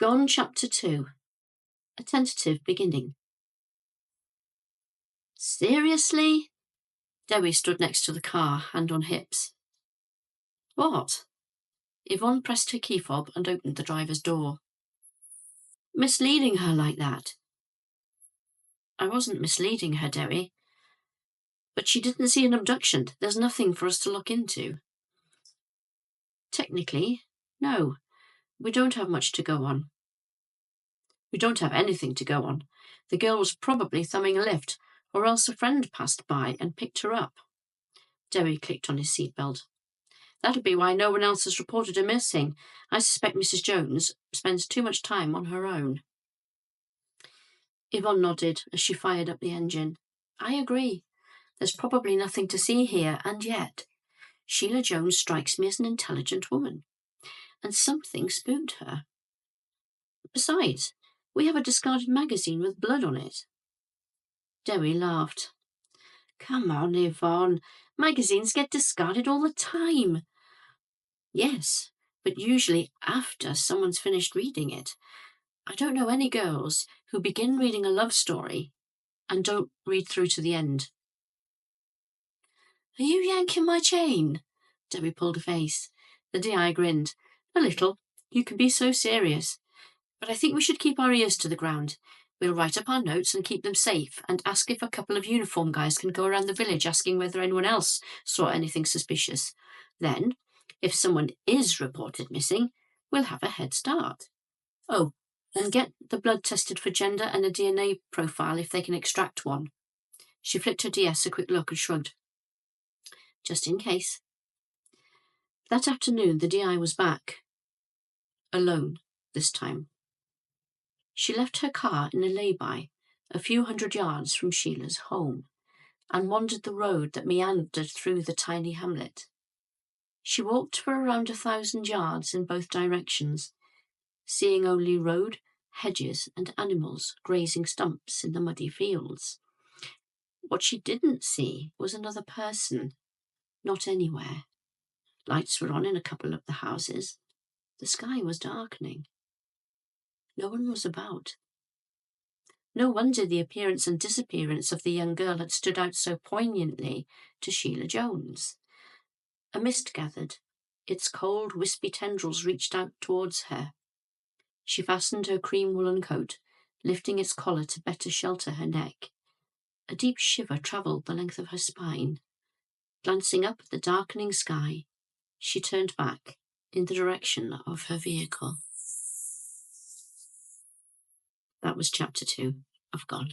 Gone Chapter 2. A Tentative Beginning. Seriously? Dewi stood next to the car, hand on hips. What? Yvonne pressed her key fob and opened the driver's door. Misleading her like that? I wasn't misleading her, Dewi. But she didn't see an abduction. There's nothing for us to look into. Technically, no. We don't have much to go on. We don't have anything to go on. The girl was probably thumbing a lift, or else a friend passed by and picked her up. Dewi clicked on his seatbelt. That'd be why no one else has reported her missing. I suspect Mrs. Jones spends too much time on her own. Yvonne nodded as she fired up the engine. I agree. There's probably nothing to see here, and yet Sheila Jones strikes me as an intelligent woman, and something spooked her. Besides, we have a discarded magazine with blood on it. Dewi laughed. Come on, Yvonne. Magazines get discarded all the time. Yes, but usually after someone's finished reading it. I don't know any girls who begin reading a love story and don't read through to the end. Are you yanking my chain? Dewi pulled a face. The DI grinned. A little. You can be so serious. But I think we should keep our ears to the ground. We'll write up our notes and keep them safe, and ask if a couple of uniform guys can go around the village asking whether anyone else saw anything suspicious. Then, if someone is reported missing, we'll have a head start. Oh, and get the blood tested for gender and a DNA profile if they can extract one. She flicked her DS a quick look and shrugged. Just in case. That afternoon, the DI was back. Alone, this time. She left her car in a lay-by, a few hundred yards from Sheila's home, and wandered the road that meandered through the tiny hamlet. She walked for around 1,000 yards in both directions, seeing only road, hedges, and animals grazing stumps in the muddy fields. What she didn't see was another person, not anywhere. Lights were on in a couple of the houses. The sky was darkening. No one was about. No wonder the appearance and disappearance of the young girl had stood out so poignantly to Sheila Jones. A mist gathered. Its cold, wispy tendrils reached out towards her. She fastened her cream woolen coat, lifting its collar to better shelter her neck. A deep shiver travelled the length of her spine. Glancing up at the darkening sky, she turned back in the direction of her vehicle. That was Chapter 2 of Gone.